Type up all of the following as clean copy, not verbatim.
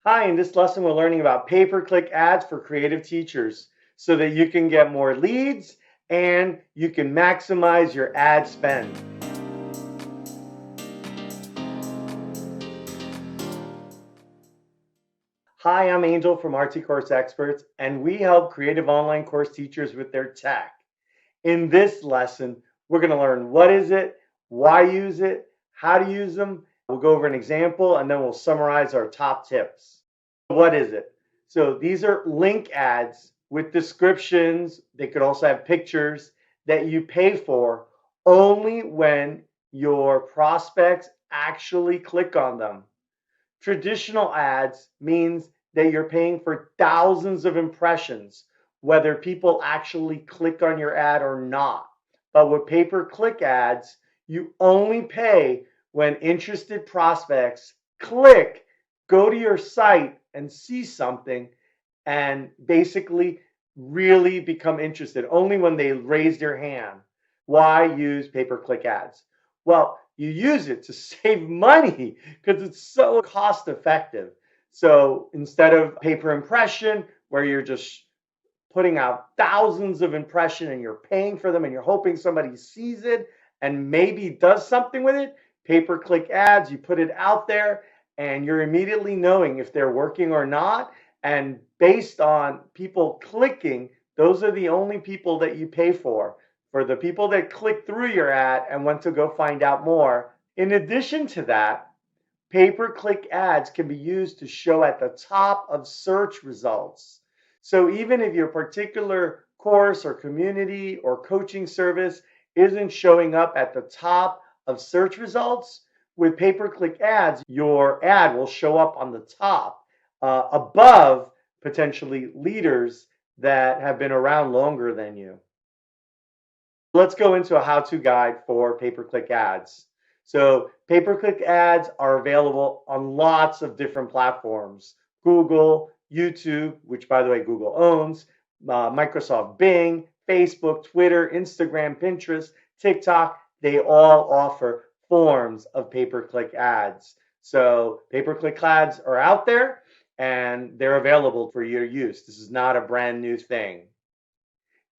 Hi, in this lesson we're learning about pay-per-click ads for creative teachers so that you can get more leads and you can maximize your ad spend. Hi, I'm Angel from RT Course Experts, and we help creative online course teachers with their tech. In this lesson, we're going to learn what is it, why use it, how to use them. We'll go over an example and then we'll summarize our top tips. What is it? So these are link ads with descriptions. They could also have pictures that you pay for only when your prospects actually click on them. Traditional ads means that you're paying for thousands of impressions, whether people actually click on your ad or not. But with pay-per-click ads, you only pay when interested prospects click, go to your site and see something and basically really become interested, only when they raise their hand. Why use pay-per-click ads? Well, you use it to save money because it's so cost effective. So instead of pay per impression, where you're just putting out thousands of impressions and you're paying for them and you're hoping somebody sees it and maybe does something with it, pay per click ads, you put it out there and you're immediately knowing if they're working or not. And based on people clicking, those are the only people that you pay for. For the people that click through your ad and want to go find out more. In addition to that, pay-per-click ads can be used to show at the top of search results. So even if your particular course or community or coaching service isn't showing up at the top of search results, with pay-per-click ads, your ad will show up on the top above potentially leaders that have been around longer than you. Let's go into a how-to guide for pay-per-click ads. So pay-per-click ads are available on lots of different platforms. Google, YouTube, which by the way Google owns, Microsoft Bing, Facebook, Twitter, Instagram, Pinterest, TikTok, they all offer forms of pay-per-click ads. So pay-per-click ads are out there and they're available for your use. This is not a brand new thing.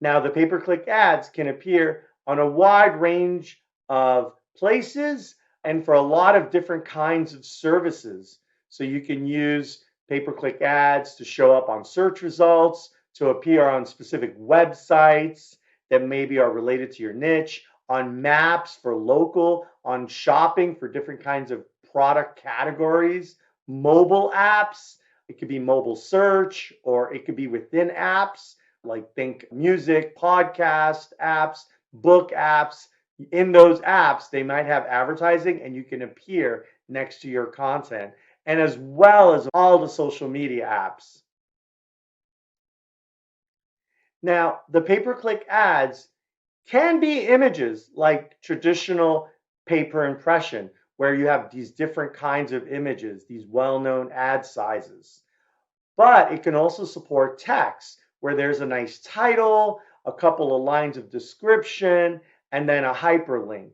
Now, the pay-per-click ads can appear on a wide range of places and for a lot of different kinds of services. So you can use pay-per-click ads to show up on search results, to appear on specific websites that maybe are related to your niche, on maps for local, on shopping for different kinds of product categories, mobile apps. It could be mobile search or it could be within apps like think music, podcast apps, book apps. In those apps, they might have advertising and you can appear next to your content, and as well as all the social media apps. Now, the pay-per-click ads can be images like traditional pay-per impression, where you have these different kinds of images, these well-known ad sizes. But it can also support text where there's a nice title, a couple of lines of description, and then a hyperlink.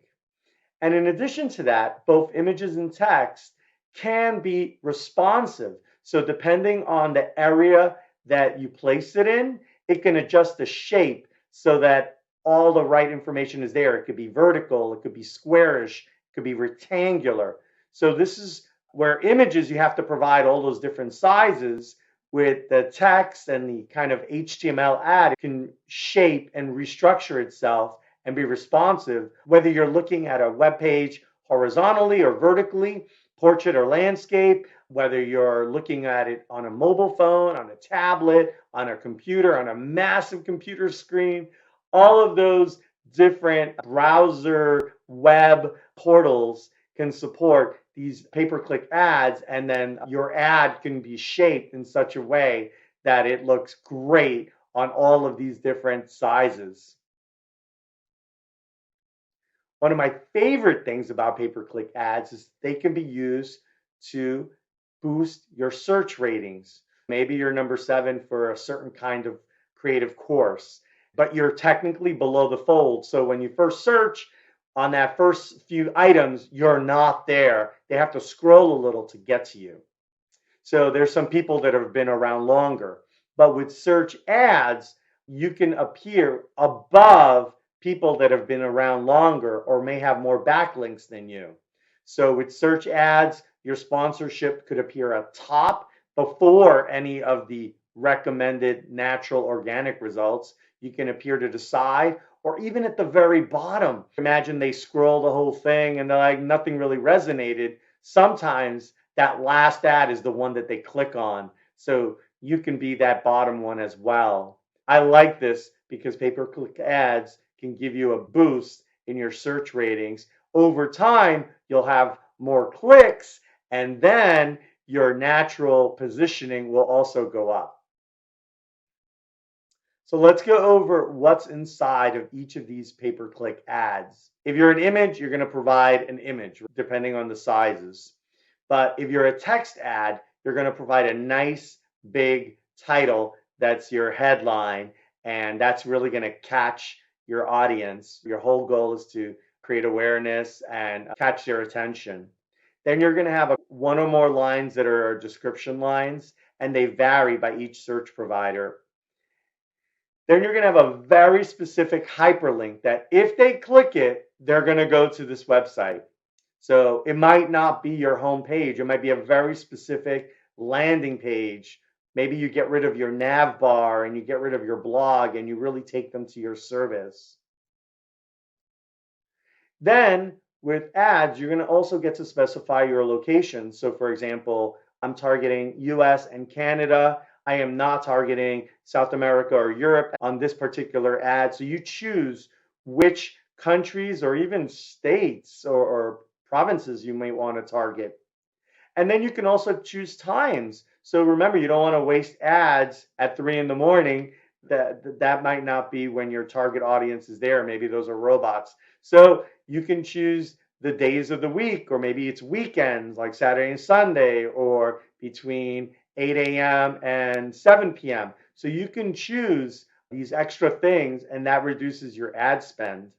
And in addition to that, both images and text can be responsive. So depending on the area that you place it in, it can adjust the shape so that all the right information is there. It could be vertical, it could be squarish, it could be rectangular. So this is where images, you have to provide all those different sizes. With the text and the kind of HTML ad, it can shape and restructure itself and be responsive, whether you're looking at a web page horizontally or vertically, portrait or landscape, whether you're looking at it on a mobile phone, on a tablet, on a computer, on a massive computer screen. All of those different browser web portals can support these pay-per-click ads, and then your ad can be shaped in such a way that it looks great on all of these different sizes. One of my favorite things about pay-per-click ads is they can be used to boost your search ratings. Maybe you're number 7 for a certain kind of creative course, but you're technically below the fold. So when you first search on that first few items, you're not there. They have to scroll a little to get to you. So there's some people that have been around longer. But with search ads, you can appear above people that have been around longer or may have more backlinks than you. So with search ads, your sponsorship could appear at top before any of the recommended natural organic results. You can appear to the side or even at the very bottom. Imagine they scroll the whole thing and they're like, nothing really resonated. Sometimes that last ad is the one that they click on. So you can be that bottom one as well. I like this because pay-per-click ads can give you a boost in your search ratings. Over time, you'll have more clicks, and then your natural positioning will also go up. So let's go over what's inside of each of these pay-per-click ads. If you're an image, you're going to provide an image depending on the sizes. But if you're a text ad, you're going to provide a nice big title that's your headline, and that's really going to catch your audience. Your whole goal is to create awareness and catch their attention. Then you're going to have one or more lines that are description lines, and they vary by each search provider. Then you're going to have a very specific hyperlink that if they click it, they're going to go to this website. So it might not be your home page. It might be a very specific landing page. Maybe you get rid of your nav bar and you get rid of your blog and you really take them to your service. Then with ads, you're going to also get to specify your location. So for example, I'm targeting US and Canada. I am not targeting South America or Europe on this particular ad. So you choose which countries or even states or provinces you may want to target. And then you can also choose times. So remember, you don't want to waste ads at 3 in the morning. That might not be when your target audience is there. Maybe those are robots. So you can choose the days of the week, or maybe it's weekends like Saturday and Sunday, or between 8 a.m. and 7 p.m. So you can choose these extra things, and that reduces your ad spend.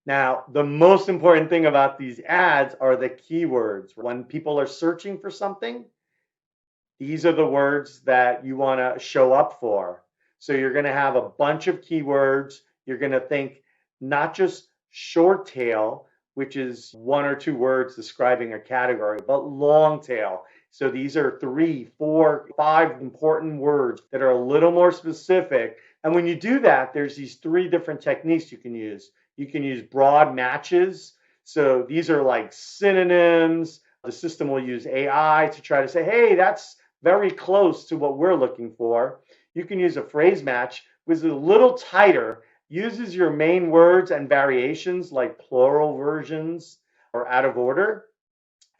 Now, the most important thing about these ads are the keywords. When people are searching for something, these are the words that you want to show up for. So you're going to have a bunch of keywords. You're going to think not just short tail, which is 1 or 2 words describing a category, but long tail. So these are 3, 4, 5 important words that are a little more specific. And when you do that, there's these 3 different techniques you can use. You can use broad matches. So these are like synonyms. The system will use AI to try to say, hey, that's very close to what we're looking for. You can use a phrase match, which is a little tighter, uses your main words and variations like plural versions or out of order.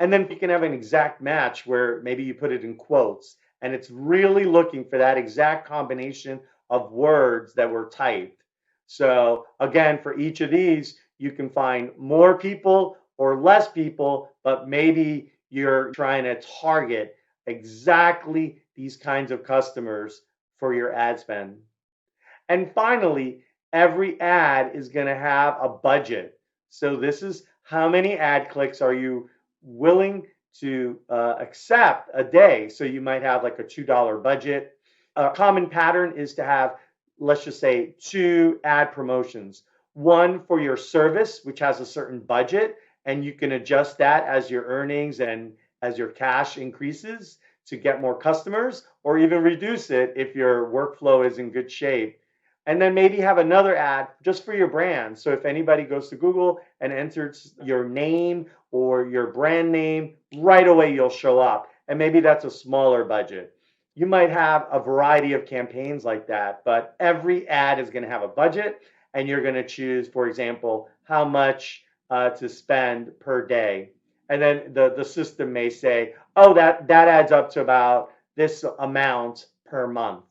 And then you can have an exact match where maybe you put it in quotes, and it's really looking for that exact combination of words that were typed. So again, for each of these, you can find more people or less people, but maybe you're trying to target exactly these kinds of customers for your ad spend. And finally, every ad is going to have a budget. So this is how many ad clicks are you willing to accept a day. So you might have like a $2 budget. A common pattern is to have, let's just say, 2 ad promotions. One for your service, which has a certain budget, and you can adjust that as your earnings and as your cash increases to get more customers, or even reduce it if your workflow is in good shape. And then maybe have another ad just for your brand. So if anybody goes to Google and enters your name or your brand name, right away you'll show up. And maybe that's a smaller budget. You might have a variety of campaigns like that, but every ad is going to have a budget, and you're going to choose, for example, how much to spend per day. And then the system may say, oh, that adds up to about this amount per month.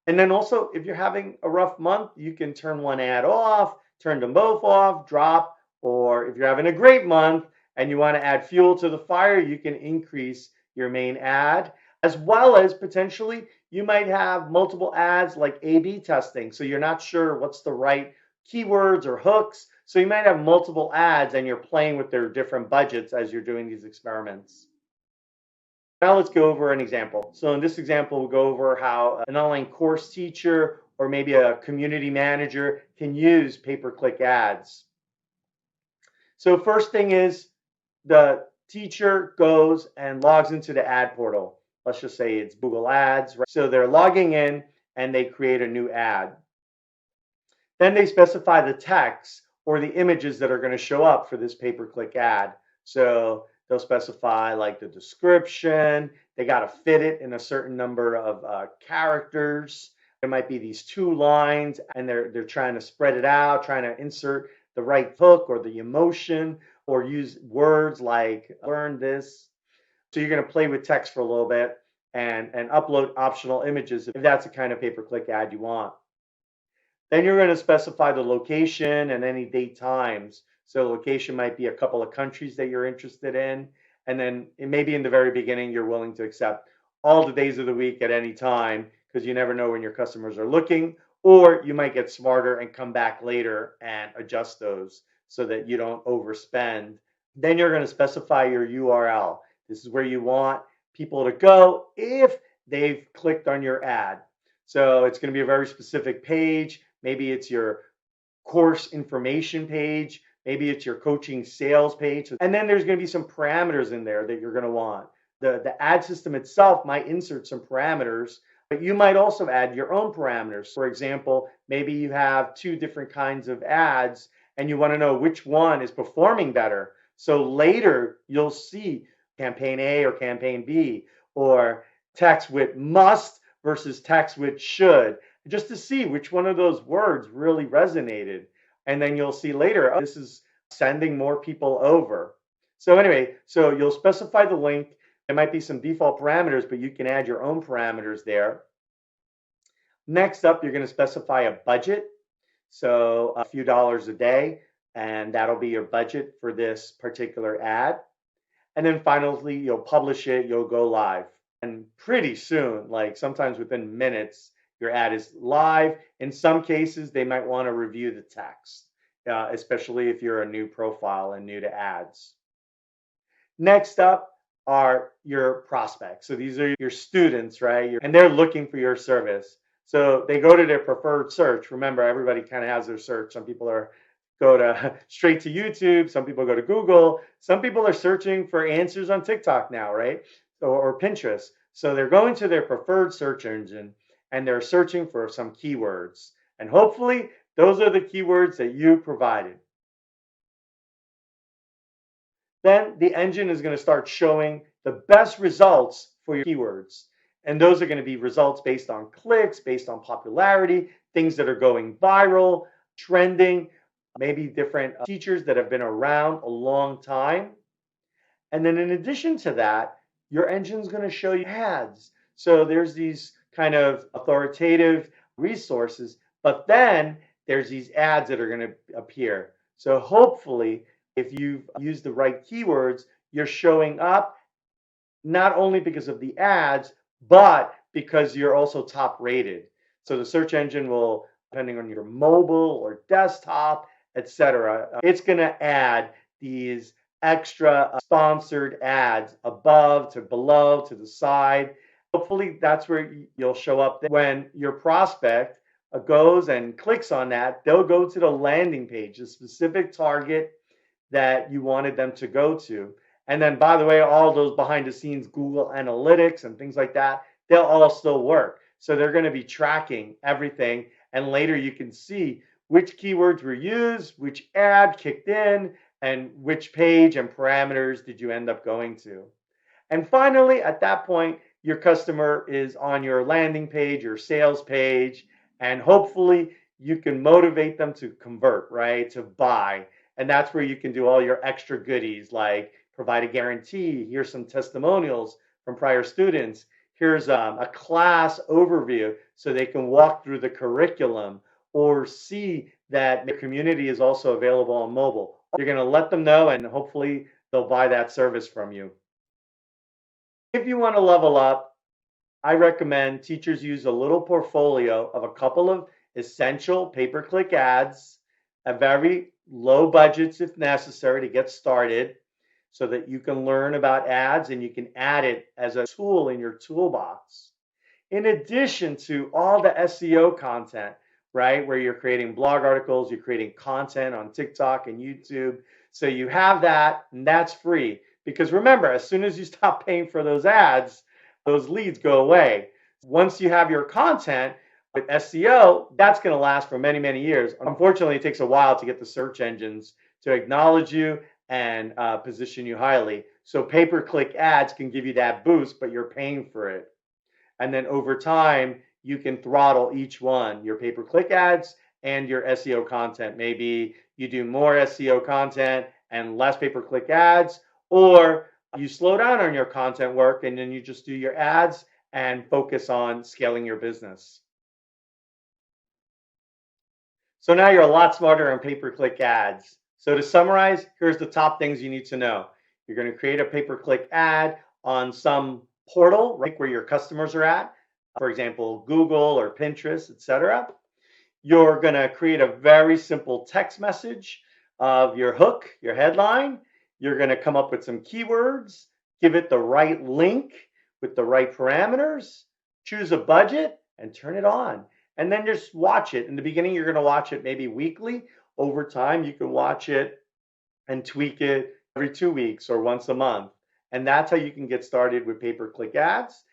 And then also, if you're having a rough month, you can turn one ad off, turn them both off, drop, or if you're having a great month and you want to add fuel to the fire, you can increase your main ad, as well as potentially you might have multiple ads like A/B testing. So you're not sure what's the right keywords or hooks. So you might have multiple ads and you're playing with their different budgets as you're doing these experiments. Now let's go over an example. So in this example, we'll go over how an online course teacher or maybe a community manager can use pay-per-click ads. So first thing is the teacher goes and logs into the ad portal. Let's just say it's Google Ads, right? So they're logging in and they create a new ad. Then they specify the text or the images that are going to show up for this pay-per-click ad. So they'll specify like the description. They got to fit it in a certain number of characters. There might be these 2 lines, and they're trying to spread it out, trying to insert the right hook or the emotion, or use words like learn this. So you're going to play with text for a little bit and upload optional images if that's the kind of pay-per-click ad you want. Then you're going to specify the location and any date times. So the location might be a couple of countries that you're interested in. And then maybe in the very beginning, you're willing to accept all the days of the week at any time because you never know when your customers are looking. Or you might get smarter and come back later and adjust those so that you don't overspend. Then you're going to specify your URL. This is where you want people to go if they've clicked on your ad. So it's going to be a very specific page. Maybe it's your course information page. Maybe it's your coaching sales page. And then there's going to be some parameters in there that you're going to want. The ad system itself might insert some parameters, but you might also add your own parameters. For example, maybe you have 2 different kinds of ads and you want to know which one is performing better. So later you'll see campaign A or campaign B, or text with must versus text with should, just to see which one of those words really resonated. And then you'll see later, oh, this is sending more people over. So anyway, so you'll specify the link. There might be some default parameters, but you can add your own parameters there. Next up, you're going to specify a budget. So a few dollars a day, and that'll be your budget for this particular ad. And then finally, you'll publish it, you'll go live. And pretty soon, like sometimes within minutes, your ad is live. In some cases, they might want to review the text, especially if you're a new profile and new to ads. Next up are your prospects. So these are your students, right? And they're looking for your service. So they go to their preferred search. Remember, everybody kind of has their search. Some people go straight to YouTube. Some people go to Google. Some people are searching for answers on TikTok now, right? Or Pinterest. So they're going to their preferred search engine and they're searching for some keywords. And hopefully those are the keywords that you provided. Then the engine is going to start showing the best results for your keywords. And those are going to be results based on clicks, based on popularity, things that are going viral, trending, maybe different teachers that have been around a long time. And then in addition to that, your engine is going to show you ads. So there's these kind of authoritative resources, but then there's these ads that are going to appear. So hopefully, if you've used the right keywords, you're showing up not only because of the ads, but because you're also top rated. So the search engine will, depending on your mobile or desktop, etc., it's going to add these extra sponsored ads above to below to the side. Hopefully that's where you'll show up. When your prospect goes and clicks on that, they'll go to the landing page, the specific target that you wanted them to go to. And then, by the way, all those behind the scenes Google Analytics and things like that, they'll all still work. So they're going to be tracking everything. And later you can see which keywords were used, which ad kicked in, and which page and parameters did you end up going to. And finally, at that point, your customer is on your landing page, your sales page, and hopefully you can motivate them to convert, right? To buy. And that's where you can do all your extra goodies like provide a guarantee. Here's some testimonials from prior students. Here's a class overview so they can walk through the curriculum or see that the community is also available on mobile. You're going to let them know and hopefully they'll buy that service from you. If you want to level up, I recommend teachers use a little portfolio of a couple of essential pay-per-click ads at very low budgets if necessary to get started. so that you can learn about ads and you can add it as a tool in your toolbox. In addition to all the SEO content, right, where you're creating blog articles, you're creating content on TikTok and YouTube. So you have that, and that's free. Because remember, as soon as you stop paying for those ads, those leads go away. Once you have your content with SEO, that's going to last for many, many years. Unfortunately, it takes a while to get the search engines to acknowledge you and position you highly. So pay-per-click ads can give you that boost, but you're paying for it. And then over time, you can throttle each one, your pay-per-click ads and your SEO content. Maybe you do more SEO content and less pay-per-click ads, or you slow down on your content work and then you just do your ads and focus on scaling your business. So now you're a lot smarter on pay-per-click ads. So to summarize, here's the top things you need to know. You're going to create a pay-per-click ad on some portal, right, where your customers are at, for example, Google or Pinterest, etc. You're going to create a very simple text message of your hook, your headline. You're going to come up with some keywords, give it the right link with the right parameters, choose a budget, and turn it on. And then just watch it. In the beginning, you're going to watch it maybe weekly. Over time, you can watch it and tweak it every 2 weeks or once a month. And that's how you can get started with pay-per-click ads.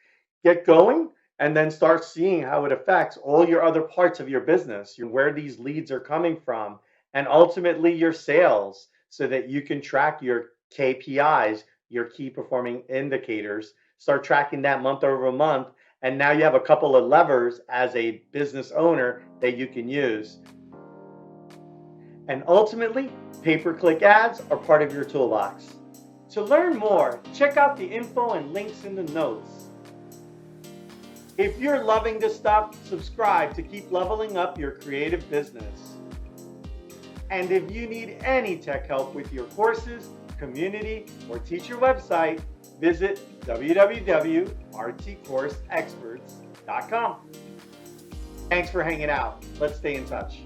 Get going and then start seeing how it affects all your other parts of your business, where these leads are coming from, and ultimately your sales, so that you can track your KPIs, your key performing indicators. Start tracking that month over month. And now you have a couple of levers as a business owner that you can use. And ultimately, pay-per-click ads are part of your toolbox. To learn more, check out the info and links in the notes. If you're loving this stuff, subscribe to keep leveling up your creative business. And if you need any tech help with your courses, community, or teacher website, visit www.rtcourseexperts.com. Thanks for hanging out. Let's stay in touch.